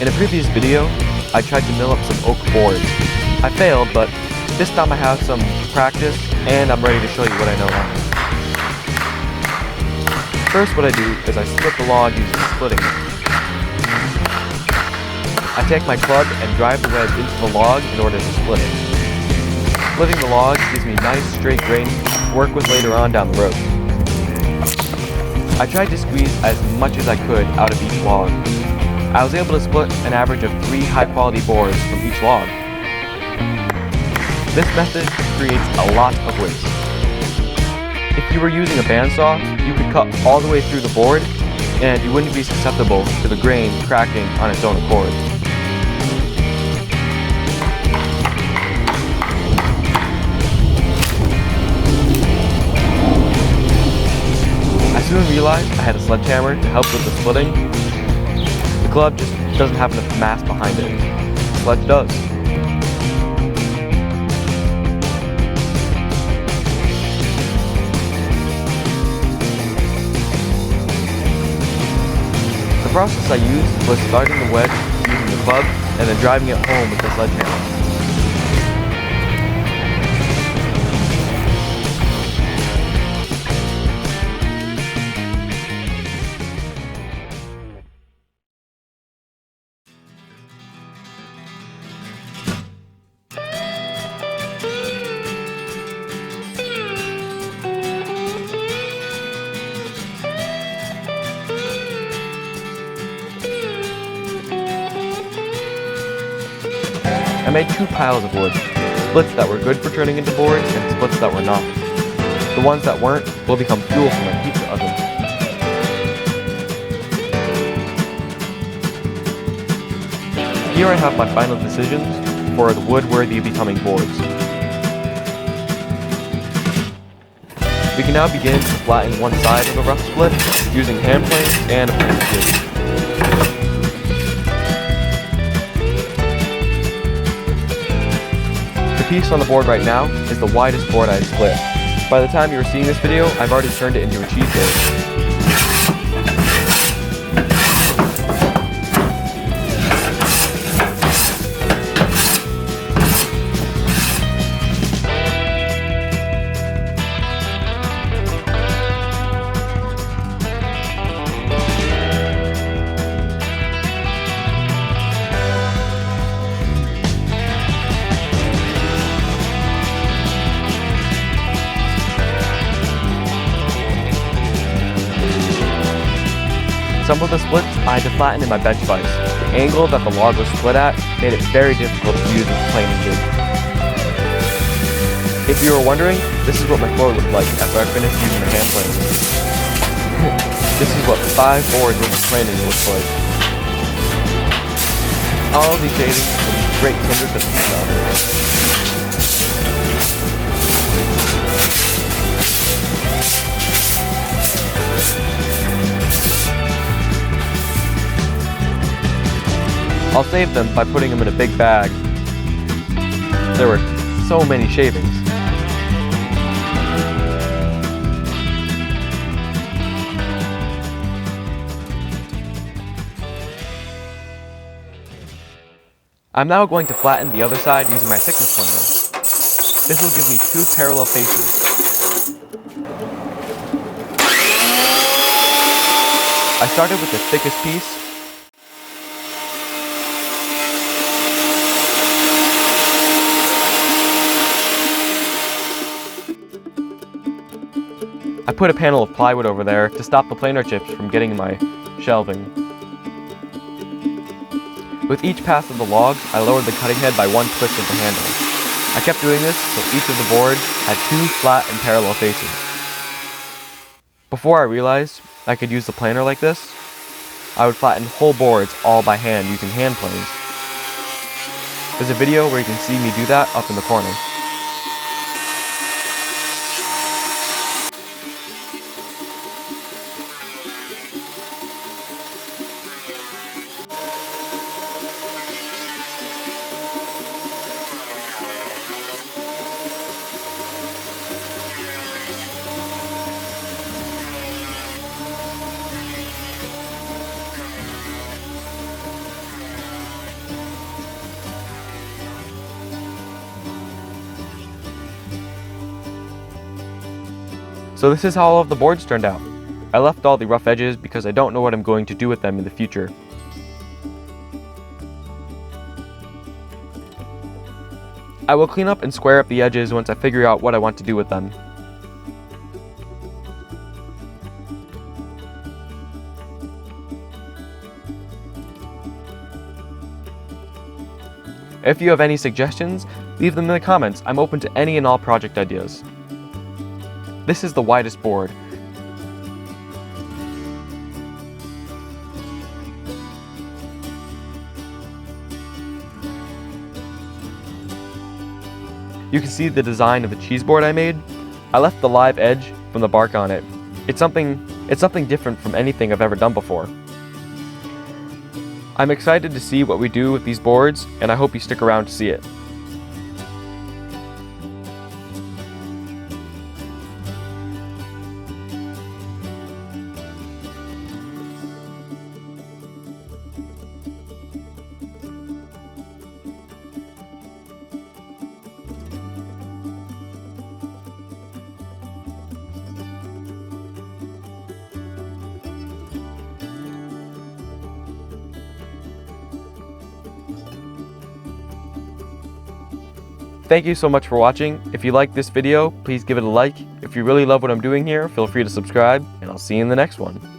In a previous video, I tried to mill up some oak boards. I failed, but this time I have some practice and I'm ready to show you what I know now. First, what I do is I split the log using splitting. I take my club and drive the wedge into the log in order to split it. Splitting the log gives me nice straight grain to work with later on down the road. I tried to squeeze as much as I could out of each log. I was able to split an average of 3 high-quality boards from each log. This method creates a lot of waste. If you were using a bandsaw, you could cut all the way through the board and you wouldn't be susceptible to the grain cracking on its own accord. I soon realized I had a sledgehammer to help with the splitting. The club just doesn't have enough mass behind it. The sledge does. The process I used was starting the wedge using the club and then driving it home with the sledgehammer. I made 2 piles of wood, splits that were good for turning into boards and splits that were not. The ones that weren't will become fuel for my pizza oven. Here I have my final decisions for the wood-worthy becoming boards. We can now begin to flatten one side of a rough split using hand planes and a planer jig. The piece on the board right now is the widest board I've split. By the time you are seeing this video, I've already turned it into a cheese board. Some of the splits I had to flatten in my bench vise. The angle that the log was split at made it very difficult to use with plane and jig. If you were wondering, this is what my floor looked like after I finished using the hand plane. This is what 5 boards with planing looks like. All of these shavings will be great tinder to the pizza oven. I'll save them by putting them in a big bag. There were so many shavings. I'm now going to flatten the other side using my thickness formula. This will give me 2 parallel faces. I started with the thickest piece. I put a panel of plywood over there to stop the planer chips from getting in my shelving. With each pass of the log, I lowered the cutting head by 1 twist of the handle. I kept doing this until each of the boards had 2 flat and parallel faces. Before I realized I could use the planer like this, I would flatten whole boards all by hand using hand planes. There's a video where you can see me do that up in the corner. So this is how all of the boards turned out. I left all the rough edges because I don't know what I'm going to do with them in the future. I will clean up and square up the edges once I figure out what I want to do with them. If you have any suggestions, leave them in the comments. I'm open to any and all project ideas. This is the widest board. You can see the design of the cheese board I made. I left the live edge from the bark on it. It's something different from anything I've ever done before. I'm excited to see what we do with these boards, and I hope you stick around to see it. Thank you so much for watching. If you liked this video, please give it a like. If you really love what I'm doing here, feel free to subscribe, and I'll see you in the next one.